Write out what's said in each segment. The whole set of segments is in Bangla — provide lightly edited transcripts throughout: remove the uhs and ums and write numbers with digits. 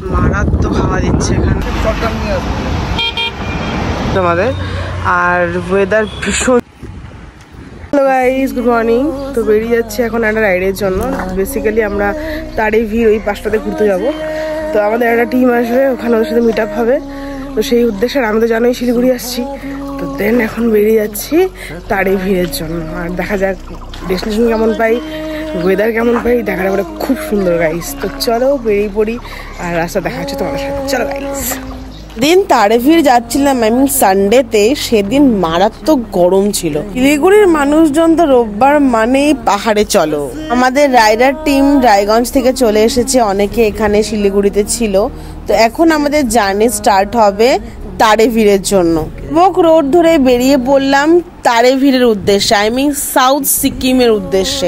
মারাত্মক হাওয়া দিচ্ছে এখানে আমাদের, আর ওয়েদার ভীষণ। Hello guys, good morning. তো বেরিয়ে যাচ্ছি এখন একটা রাইডের জন্য। বেসিক্যালি আমরা তারেভির ওই পাশটাতে ঘুরতে যাব। তো আমাদের একটা টিম আসবে, ওখানে ওদের সাথে মিট আপ হবে। তো সেই উদ্দেশ্যে আমি তো জানোই শিলিগুড়ি আসছি, তো দেন এখন বেরিয়ে যাচ্ছি তারেভিরের জন্য। আর দেখা যাক ডেস্টিনেশন কেমন পাই, ওয়েদার কেমন পাই, দেখার পরে খুব সুন্দর গাইস। তো চলো বেরিয়ে পড়ি, আর রাস্তা দেখা হচ্ছে তোমাদের সাথে। চলো গাইস। দিন তারেভির যাচ্ছিলাম আমি সানডেতে, সেদিন মারাত্মক গরম ছিল। শিলিগুড়ির মানুষজন তো রোববার মানেই পাহাড়ে চলো। আমাদের রাইডার টিম রায়গঞ্জ থেকে চলে এসেছে, অনেকে এখানে শিলিগুড়িতে ছিল। তো এখন আমাদের জার্নি স্টার্ট হবে তারেভিরের জন্য। বক রোড ধরে বেরিয়ে পড়লাম তারেভিরের উদ্দেশ্যে, আই মিন সাউথ সিকিমের উদ্দেশ্যে।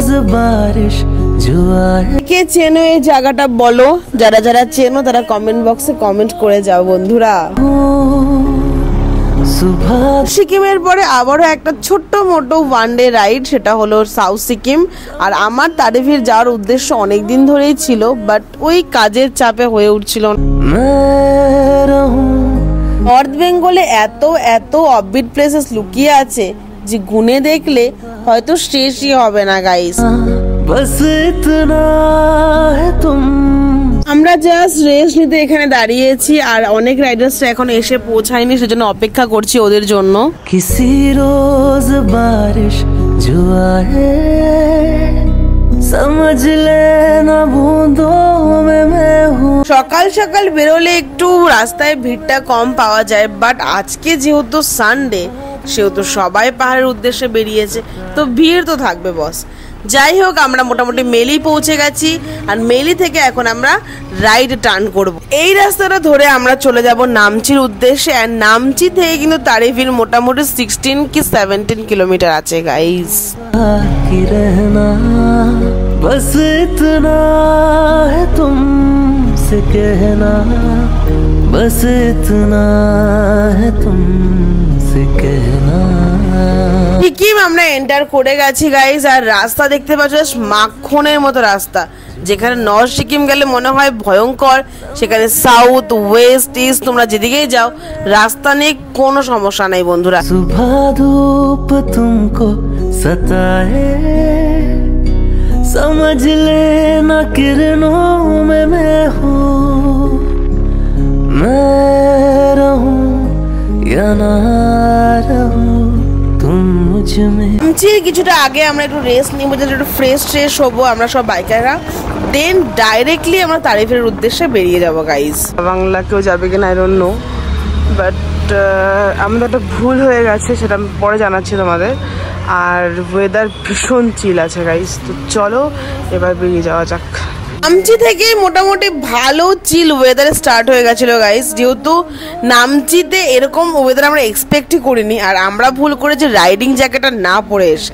কে চেনো এই জায়গাটা বলো, যারা যারা চেনো তারা কমেন্ট বক্সে কমেন্ট করে যাও বন্ধুরা। সিকিমের পরে আবারও একটা ছোট্ট মোটো ওয়ান ডে রাইড, সেটা হলো সাউথ সিকিম। আর আমার তারেভির যাওয়ার উদ্দেশ্য অনেকদিন ধরেই ছিল, বাট ওই কাজের চাপে হয়ে উঠছিল। নর্থ বেঙ্গলে এত এত অফবিট প্লেসেস লুকিয়ে আছে যে গুনে দেখলে হয়তো শেষই হবে না গাইস। আমরা জাস্ট রেস্ট নিতে এখানে দাঁড়িয়েছি, আর অনেক রাইডার্সরা এখন এসে পৌঁছায়নি, সেজন্য অপেক্ষা করছি ওদের জন্য। কিসি রোজ বারিশ জো আয়ে সমঝ লেনা বুঁদোঁ মে मैं हूँ। সকাল সকাল বেরোলে একটু রাস্তায় ভিড়টা কম পাওয়া যায়, বাট আজকে যেহেতু সানডে সেহেতু সবাই পাহাড়ের উদ্দেশ্যে বেরিয়েছে, তো ভিড় তো থাকবে বস। যাই হোক, আমরা মোটামুটি মেলি পৌঁছে গেছি, আর মেলি থেকে এখন আমরা রাইড টার্ন করব। এই রাস্তাটা ধরে আমরা চলে যাব নামচির উদ্দেশ্যে, আর নামচি থেকে কিন্তু তারেভির মোটামুটি 16 কি 17 কিলোমিটার আছে গাইস। बस इतना है तुमसे कहना, बस इतना है तुमसे कहना। সিকিম আমরা এন্টার করে গেছি গাইস, আর রাস্তা দেখতে পাচ্ছ মাখনের মতো রাস্তা। যেখানে নর্থ সিকিম গেলে মনে হয় ভয়ঙ্কর, সেখানে সাউথ ওয়েস্ট ইস্ট তোমরা যেদিকেই যাও রাস্তা নিয়ে কোনো সমস্যা নাই বন্ধুরা। সুবহ ধূপ তুমকো সতায়ে समझ लेना किरणों में मैं हूँ, मैं रहूं या ना रहूं तुम मुझ में। কিছুটা আগে আমরা একটু রেস্ট নিব, একটু ফ্রেশ হবো আমরা সব বাইকাররা, দেন ডাইরেক্টলি আমরা তারেভিরের উদ্দেশ্যে বেরিয়ে যাবো গাইস। বাংলা কেউ যাবে কিনা আই ডোন্ট নো, বাট আমাদের একটা ভুল হয়ে গেছে, সেটা আমি পরে জানাচ্ছি তোমাদের। আর ওয়েদার ভীষণ চিল আছে গাইস, তো চলো এবার বেরিয়ে যাওয়া যাক। নামচি থেকে মোটামুটি ভালো চিল ওয়েদার স্টার্ট হয়ে গেছিল গাইস, যেহেতু নামচিতে এরকম ওয়েদার আমরা এক্সপেক্টই করিনি, আর আমরা ভুল করেছি রাইডিং জ্যাকেটটা না পরে এসে।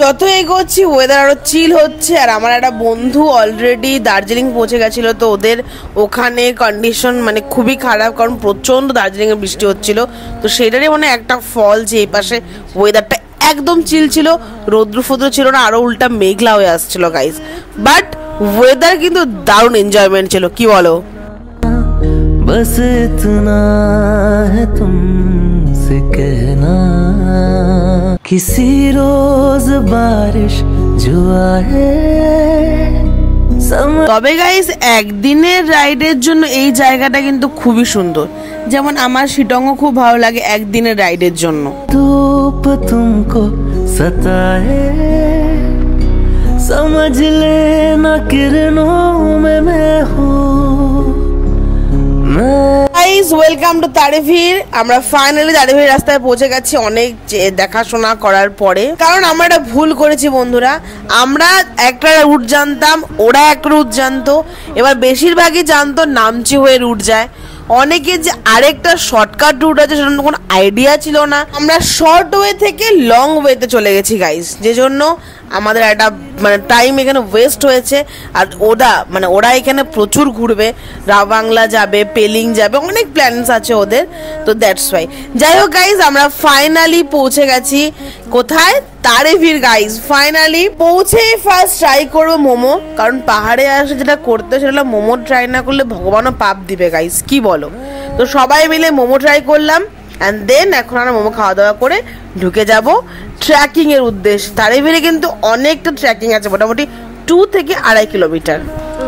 যত এগোচ্ছি ওয়েদার আরো চিল হচ্ছে, আর আমার একটা বন্ধু অলরেডি দার্জিলিং পৌঁছে গেছিল, তো ওদের ওখানে কন্ডিশন মানে খুবই খারাপ, কারণ প্রচন্ড দার্জিলিং এ বৃষ্টি হচ্ছিল। তো সেটারই মানে একটা ফল যে এই পাশে ওয়েদারটা একদম চিল ছিল, রৌদ্র ফৌদ্র ছিল না, আরো উল্টা মেঘলা হয়ে আসছিল গাইস। বাট ওয়েদার কিন্তু দারুণ এনজয়মেন্ট ছিল, কি বলো? बस इतना है तुमसे कहना, किसी रोज बारिश जो आए। তবে গাইস একদিনের রাইডের জন্য এই জায়গাটা কিন্তু খুবই সুন্দর, যেমন আমার শিটংও খুব ভালো লাগে একদিনের রাইডের জন্য। ধূপ তুমকো সতায়ে समझ लेना किरणों में मैं हूँ। গাইস ওয়েলকাম টু তারেভির। আমরা ফাইনালি তারেভির রাস্তায় পৌঁছে গেছি অনেক দেখাশোনা করার পরে, কারণ আমরা একটা ভুল করেছি বন্ধুরা। আমরা একটা রুট জানতাম, ওরা এক রুট জানতো, এবার বেশিরভাগই জানতো নামচি হয়ে রুট যায়। অনেকে যে আরেকটা শর্টকাট রুট আছে সেটা কোনো আইডিয়া ছিল না। আমরা শর্ট ওয়ে থেকে লং ওয়েতে চলে গেছি গাইস, যে জন্য আমাদের একটা মানে টাইম এখানে ওয়েস্ট হয়েছে। আর ওরা এখানে প্রচুর ঘুরবে, রাবাংলা যাবে, পেলিং যাবে, অনেক প্ল্যানস আছে ওদের, তো দ্যাটস ওয়াই। যাই হোক গাইজ, আমরা ফাইনালি পৌঁছে গেছি কোথায়, তারেভির গাইজ। ফাইনালি পৌঁছে ফার্স্ট ট্রাই করবো মোমো, কারণ পাহাড়ে আসে যেটা করতে সেটা মোমো ট্রাই না করলে ভগবানও পাপ দিবে গাইজ, কি বলো? তো সবাই মিলে মোমো ট্রাই করলাম, অ্যান্ড দেন এখন আমরা মোমো খাওয়া দাওয়া করে ঢুকে যাব ট্রেকিং এর উদ্দেশ্যে। তারেভিরে কিন্তু অনেকটা ট্রেকিং আছে, মোটামুটি 2 থেকে 2.5 কিলোমিটার।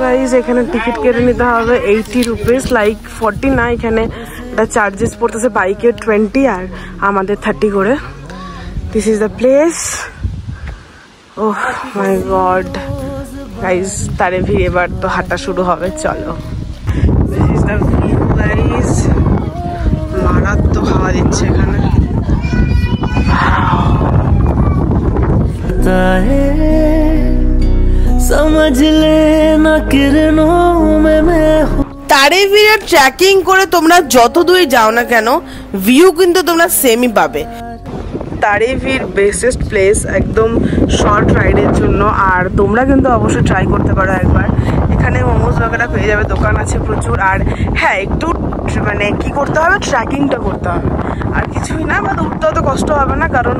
গাইজ এখানে টিকিট কেটে নিতে হবে 80 রুপিস, লাইক 40 না, এখানে একটা চার্জেস পড়তেছে বাইকের 20 আর আমাদের 30 করে। This is the place. Oh my god guys, তারেভি এবার তো হাঁটা শুরু হবে, চলো। This is the view guys, মারাত্মক হাওয়া দিচ্ছে এখানে। তারেভিরে ট্রেকিং করে তোমরা যত দূর যাও না কেন, ভিউ কিন্তু তোমরা সেমই পাবে। তারেভির বেস্টেস্ট প্লেস একদম শর্ট রাইডের জন্য, আর তোমরা কিন্তু অবশ্যই ট্রাই করতে পারো একবার। এখানে মোমোজ वगैरह পেয়ে যাবে, দোকান আছে প্রচুর। আর হ্যাঁ, একটু মানে কি করতে হবে, ট্রেকিংটা করতে হবে, আর কিছুই না। বা উঠতে অত কষ্ট হবে না, কারণ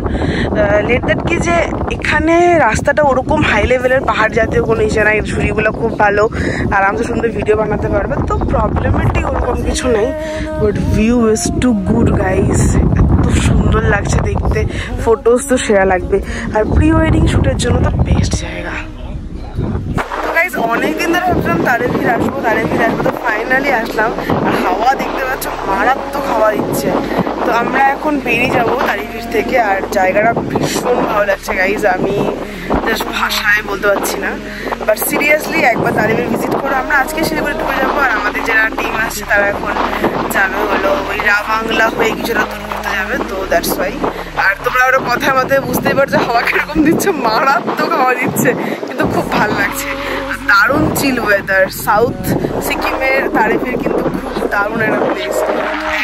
লেট দ্যাট কি যে এখানে রাস্তাটা ওরকম হাই লেভেলের পাহাড় জাতীয় কোনো ইসে নাই, ঝুড়িগুলো খুব ভালো, আরামসে সুন্দর ভিডিও বানাতে পারবে, তো প্রবলেমেটিক ওরকম কিছু নেই। But view is too good guys, এত সুন্দর লাগছে দেখতে, ফটোজ তো সেরা লাগবে, আর প্রি ওয়েডিং শ্যুটের জন্য তো বেস্ট জায়গা। অনেকদিন ধরে ভাবছিলাম তারেভির আসবো, তো ফাইনালি আসলাম। আর হাওয়া দেখতে পাচ্ছ, মারাত্মক হাওয়া দিচ্ছে। তো আমরা এখন বেরিয়ে যাবো তারেভির থেকে, আর জায়গাটা ভীষণ ভালো লাগছে গাইজ, আমি জাস্ট ভাষায় বলতে পারছি না। বাট সিরিয়াসলি একবার তারেভির ভিজিট করে আমরা আজকে শিলিগুড়ি ঢুকে যাবো, আর আমাদের যারা টিম আসছে তারা এখন যাবে হলো ওই রাবাংলা হয়ে কিছুটা দূর ঘুরতে যাবে, তো দ্যাটস ওয়াই। আর তোমরা ওরা কথার মাথায় বুঝতেই পারছো হাওয়া কিরকম দিচ্ছে, মারাত্মক হাওয়া দিচ্ছে, কিন্তু খুব ভালো লাগছে। দারুণ চিল ওয়েদার, সাউথ সিকিমের তারেভির কিন্তু খুব দারুণ একটা প্লেস,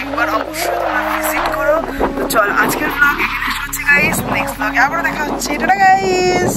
একবার অবশ্যই তোমরা ভিজিট করো। তো চল, আজকের ব্লগ এখানে শেষ হচ্ছে গাইস, নেক্সট ব্লগে আবার দেখা হচ্ছে, টাটা গাইস।